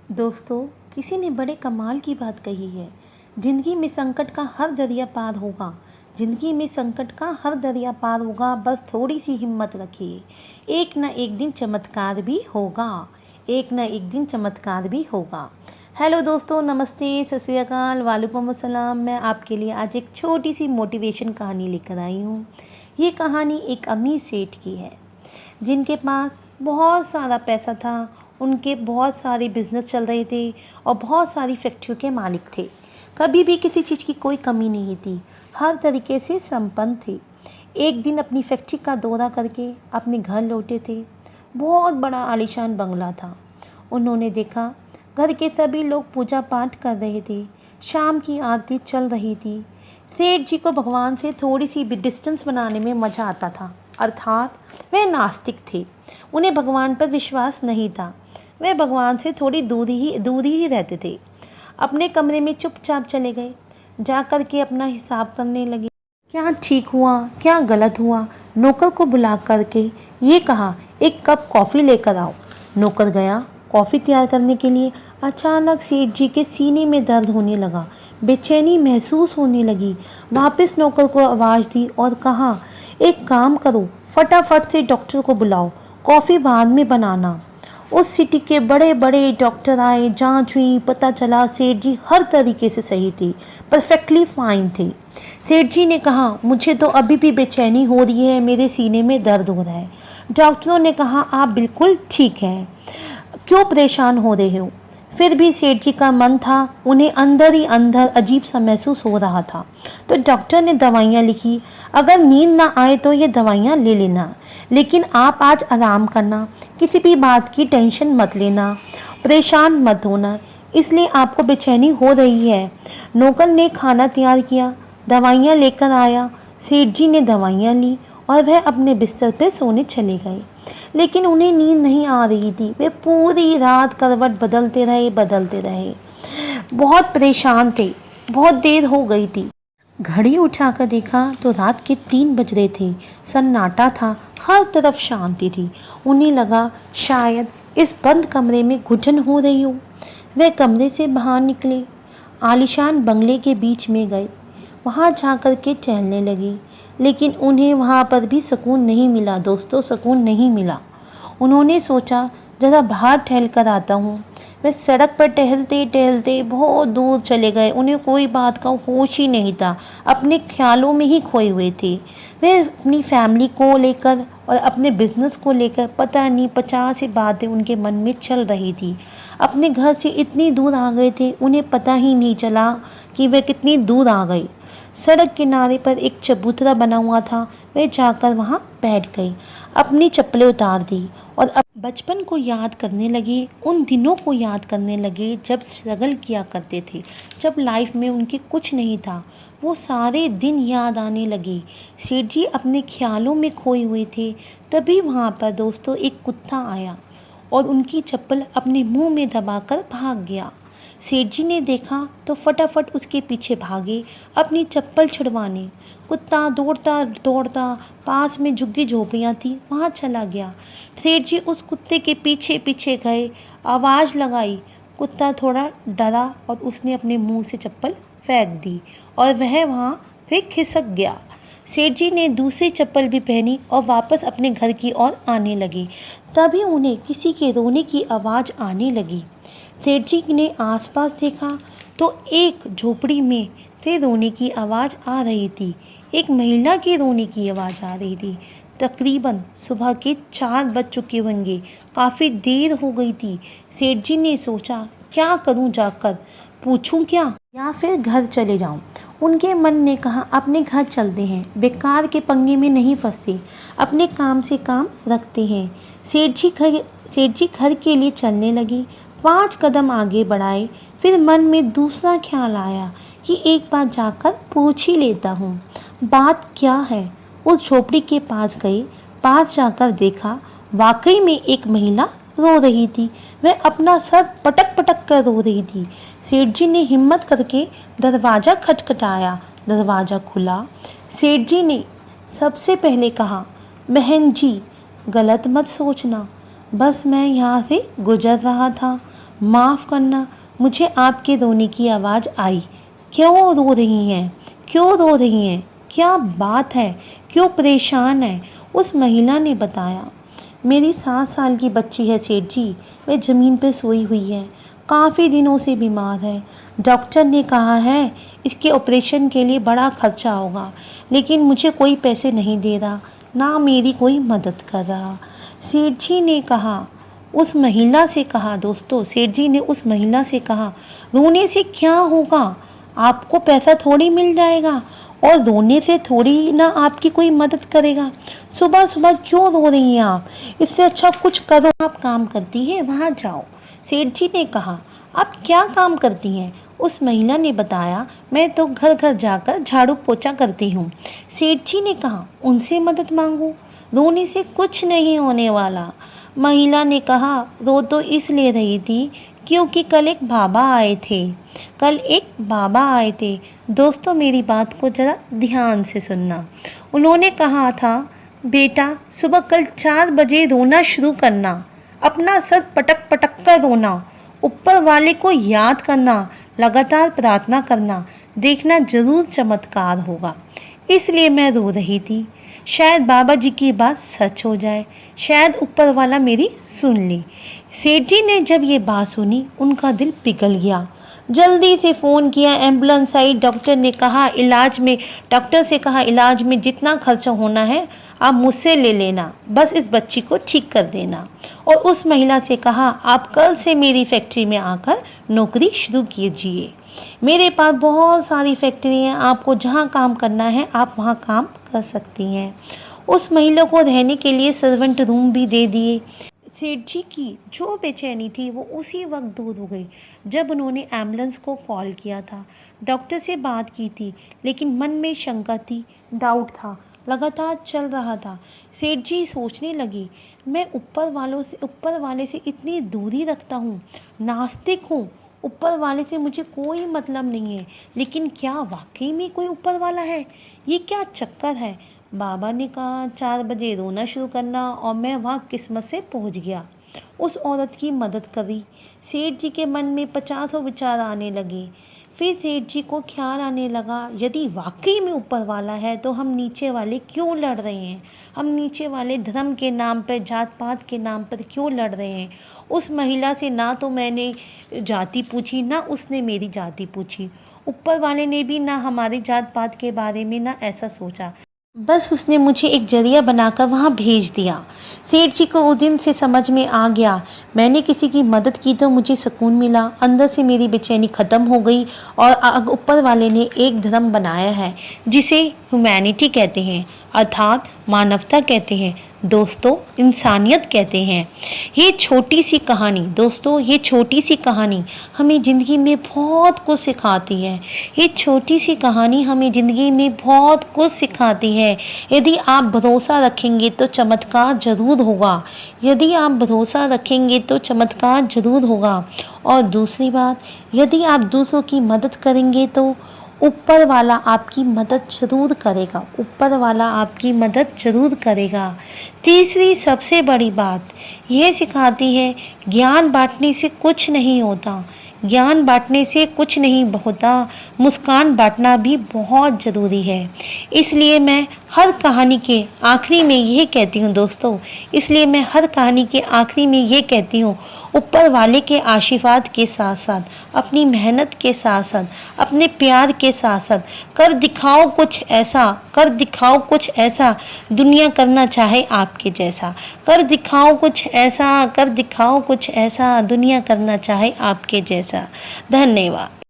दोस्तों, किसी ने बड़े कमाल की बात कही है। ज़िंदगी में संकट का हर दरिया पार होगा। ज़िंदगी में संकट का हर दरिया पार होगा, बस थोड़ी सी हिम्मत रखिए। एक न एक दिन चमत्कार भी होगा। एक न एक दिन चमत्कार भी होगा। हेलो दोस्तों, नमस्ते, सत श्री अकाल, वालेकुम अस्सलाम। मैं आपके लिए आज एक छोटी सी मोटिवेशन कहानी लेकर आई हूँ। ये कहानी एक अमीर सेठ की है जिनके पास बहुत सारा पैसा था। उनके बहुत सारे बिजनेस चल रहे थे और बहुत सारी फैक्ट्रियों के मालिक थे। कभी भी किसी चीज़ की कोई कमी नहीं थी, हर तरीके से संपन्न थे। एक दिन अपनी फैक्ट्री का दौरा करके अपने घर लौटे थे। बहुत बड़ा आलीशान बंगला था। उन्होंने देखा घर के सभी लोग पूजा पाठ कर रहे थे। शाम की आरती चल रही थी। सेठ जी को भगवान से थोड़ी सी भी डिस्टेंस बनाने में मज़ा आता था, अर्थात वे नास्तिक थे। उन्हें भगवान पर विश्वास नहीं था। वे भगवान से थोड़ी दूरी ही रहते थे। अपने कमरे में चुपचाप चले गए। जा कर के अपना हिसाब करने लगे, क्या ठीक हुआ, क्या गलत हुआ। नौकर को बुला करके ये कहा, एक कप कॉफ़ी लेकर आओ। नौकर गया कॉफ़ी तैयार करने के लिए। अचानक सेठ जी के सीने में दर्द होने लगा, बेचैनी महसूस होने लगी। वापस नौकर को आवाज़ दी और कहा, एक काम करो, फटाफट से डॉक्टर को बुलाओ, कॉफ़ी बाद में बनाना। उस सिटी के बड़े बड़े डॉक्टर आए, जांच हुई, पता चला सेठ जी हर तरीके से सही थे, परफेक्टली फाइन थे। सेठ जी ने कहा, मुझे तो अभी भी बेचैनी हो रही है, मेरे सीने में दर्द हो रहा है। डॉक्टरों ने कहा, आप बिल्कुल ठीक हैं, क्यों परेशान हो रहे हो। फिर भी सेठ जी का मन था, उन्हें अंदर ही अंदर अजीब सा महसूस हो रहा था। तो डॉक्टर ने दवाइयाँ लिखी, अगर नींद ना आए तो ये दवाइयाँ ले लेना, लेकिन आप आज आराम करना, किसी भी बात की टेंशन मत लेना, परेशान मत होना, इसलिए आपको बेचैनी हो रही है। नौकर ने खाना तैयार किया, दवाइयाँ लेकर आया। सेठ जी ने दवाइयाँ ली और वह अपने बिस्तर पर सोने चले गए। लेकिन उन्हें नींद नहीं आ रही थी। वे पूरी रात करवट बदलते रहे। बहुत परेशान थे। बहुत देर हो गई थी। घड़ी उठाकर देखा तो रात के 3 बज रहे थे। सन्नाटा था, हर तरफ शांति थी। उन्हें लगा शायद इस बंद कमरे में घुटन हो रही हो। वे कमरे से बाहर निकले, आलीशान बंगले के बीच में गए। वहाँ जाकर के टहलने लगे, लेकिन उन्हें वहाँ पर भी सुकून नहीं मिला। दोस्तों, सुकून नहीं मिला। उन्होंने सोचा, ज़रा बाहर टहल कर आता हूँ। वे सड़क पर टहलते टहलते बहुत दूर चले गए। उन्हें कोई बात का होश ही नहीं था, अपने ख्यालों में ही खोए हुए थे। वे अपनी फैमिली को लेकर और अपने बिजनेस को लेकर पता नहीं 50 सी बातें उनके मन में चल रही थी। अपने घर से इतनी दूर आ गए थे, उन्हें पता ही नहीं चला कि वे कितनी दूर आ गए। सड़क किनारे पर एक चबूतरा बना हुआ था। वे जाकर वहाँ बैठ गई, अपनी चप्पलें उतार दी और बचपन को याद करने लगे। उन दिनों को याद करने लगे जब स्ट्रगल किया करते थे, जब लाइफ में उनके कुछ नहीं था। वो सारे दिन याद आने लगे। सेठ जी अपने ख्यालों में खोए हुए थे। तभी वहाँ पर दोस्तों एक कुत्ता आया और उनकी चप्पल अपने मुंह में दबाकर भाग गया। सेठ जी ने देखा तो फटाफट उसके पीछे भागे अपनी चप्पल छुड़वाने। कुत्ता दौड़ता दौड़ता पास में झुग्गी झोपड़ियाँ थी, वहाँ चला गया। सेठ जी उस कुत्ते के पीछे पीछे गए, आवाज़ लगाई। कुत्ता थोड़ा डरा और उसने अपने मुंह से चप्पल फेंक दी और वह वहाँ से खिसक गया। सेठ जी ने दूसरी चप्पल भी पहनी और वापस अपने घर की ओर आने लगे। तभी उन्हें किसी के रोने की आवाज़ आने लगी। सेठ जी ने आसपास देखा तो एक झोपड़ी में से रोने की आवाज़ आ रही थी। एक महिला की रोने की आवाज़ आ रही थी। तकरीबन सुबह के 4 बज चुके होंगे, काफ़ी देर हो गई थी। सेठ जी ने सोचा, क्या करूं, जाकर पूछूं क्या या फिर घर चले जाऊं। उनके मन ने कहा, अपने घर चलते हैं, बेकार के पंगे में नहीं फंसते, अपने काम से काम रखते हैं। सेठ जी घर के लिए चलने लगे। 5 कदम आगे बढ़ाए, फिर मन में दूसरा ख्याल आया कि एक बार जाकर पूछ ही लेता हूँ, बात क्या है। उस झोपड़ी के पास गए। पास जाकर देखा, वाकई में एक महिला रो रही थी। वह अपना सर पटक पटक कर रो रही थी। सेठ जी ने हिम्मत करके दरवाज़ा खटखटाया। दरवाज़ा खुला। सेठ जी ने सबसे पहले कहा, बहन जी, गलत मत सोचना, बस मैं यहाँ से गुजर रहा था। माफ़ करना, मुझे आपके रोने की आवाज़ आई। क्यों रो रही हैं? क्यों रो रही हैं? क्या बात है? क्यों परेशान है? उस महिला ने बताया, मेरी 7 साल की बच्ची है सेठ जी, वह ज़मीन पर सोई हुई है, काफ़ी दिनों से बीमार है। डॉक्टर ने कहा है इसके ऑपरेशन के लिए बड़ा खर्चा होगा, लेकिन मुझे कोई पैसे नहीं दे रहा, ना मेरी कोई मदद कर रहा। सेठ जी ने कहा, उस महिला से कहा, दोस्तों सेठ जी ने उस महिला से कहा, रोने से क्या होगा, आपको पैसा थोड़ी मिल जाएगा और रोने से थोड़ी ना आपकी कोई मदद करेगा। सुबह सुबह क्यों रो रही हैं आप? इससे अच्छा कुछ करो। आप काम करती हैं, वहाँ जाओ। सेठ जी ने कहा, आप क्या काम करती हैं? उस महिला ने बताया, मैं तो घर घर जाकर झाड़ू पोछा करती हूँ। सेठ जी ने कहा, उनसे मदद मांगो, रोने से कुछ नहीं होने वाला। महिला ने कहा, रो तो इसलिए रही थी क्योंकि कल एक बाबा आए थे। कल एक बाबा आए थे। दोस्तों मेरी बात को ज़रा ध्यान से सुनना। उन्होंने कहा था, बेटा सुबह कल 4 बजे रोना शुरू करना, अपना सर पटक पटक कर रोना, ऊपर वाले को याद करना, लगातार प्रार्थना करना, देखना जरूर चमत्कार होगा। इसलिए मैं रो रही थी, शायद बाबा जी की बात सच हो जाए, शायद ऊपर वाला मेरी सुन ले। सेठ जी ने जब ये बात सुनी, उनका दिल पिघल गया। जल्दी से फ़ोन किया, एम्बुलेंस आई। डॉक्टर से कहा इलाज में जितना खर्चा होना है आप मुझसे ले लेना, बस इस बच्ची को ठीक कर देना। और उस महिला से कहा, आप कल से मेरी फैक्ट्री में आकर नौकरी शुरू कीजिए। मेरे पास बहुत सारी फैक्ट्री हैं, आपको जहाँ काम करना है आप वहाँ काम कर सकती हैं। उस महिला को रहने के लिए सर्वेंट रूम भी दे दिए। सेठ जी की जो बेचैनी थी वो उसी वक्त दूर हो गई जब उन्होंने एम्बुलेंस को कॉल किया था। डॉक्टर से बात की थी, लेकिन मन में शंका थी, डाउट था, लगातार चल रहा था। सेठ जी सोचने लगी, मैं ऊपर वाले से इतनी दूरी रखता हूँ, नास्तिक हूँ, ऊपर वाले से मुझे कोई मतलब नहीं है, लेकिन क्या वाकई में कोई ऊपर वाला है? ये क्या चक्कर है? बाबा ने कहा 4 बजे रोना शुरू करना और मैं वहाँ किस्मत से पहुँच गया। उस औरत की मदद करी। सेठ जी के मन में 50 विचार आने लगे। फिर सेठ जी को ख्याल आने लगा, यदि वाकई में ऊपर वाला है तो हम नीचे वाले क्यों लड़ रहे हैं? हम नीचे वाले धर्म के नाम पर, जात पात के नाम पर क्यों लड़ रहे हैं? उस महिला से ना तो मैंने जाति पूछी, ना उसने मेरी जाति पूछी। ऊपर वाले ने भी ना हमारी जात पात के बारे में ना ऐसा सोचा, बस उसने मुझे एक जरिया बनाकर वहाँ भेज दिया। सेठ जी को उस दिन से समझ में आ गया, मैंने किसी की मदद की तो मुझे सुकून मिला, अंदर से मेरी बेचैनी ख़त्म हो गई। और ऊपर वाले ने एक धर्म बनाया है जिसे ह्यूमैनिटी कहते हैं, अर्थात मानवता कहते हैं, दोस्तों इंसानियत कहते हैं। ये छोटी सी कहानी दोस्तों, ये छोटी सी कहानी हमें ज़िंदगी में बहुत कुछ सिखाती है। ये छोटी सी कहानी हमें ज़िंदगी में बहुत कुछ सिखाती है। यदि आप भरोसा रखेंगे तो चमत्कार ज़रूर होगा। यदि आप भरोसा रखेंगे तो चमत्कार ज़रूर होगा। और दूसरी बात, यदि आप दूसरों की मदद करेंगे तो ऊपर वाला आपकी मदद ज़रूर करेगा। ऊपर वाला आपकी मदद ज़रूर करेगा। तीसरी सबसे बड़ी बात ये सिखाती है, ज्ञान बांटने से कुछ नहीं होता। ज्ञान बांटने से कुछ नहीं होता, मुस्कान बांटना भी बहुत ज़रूरी है। इसलिए मैं हर कहानी के आखिरी में ये कहती हूँ दोस्तों, इसलिए मैं हर कहानी के आखिरी में ये कहती हूँ, ऊपर वाले के आशीर्वाद के साथ साथ, अपनी मेहनत के साथ साथ, अपने प्यार के साथ साथ कर दिखाओ कुछ ऐसा, कर दिखाओ कुछ ऐसा, दुनिया करना चाहे आपके जैसा। कर दिखाओ कुछ ऐसा, कर दिखाओ कुछ ऐसा, दुनिया करना चाहे आपके जैसा। धन्यवाद।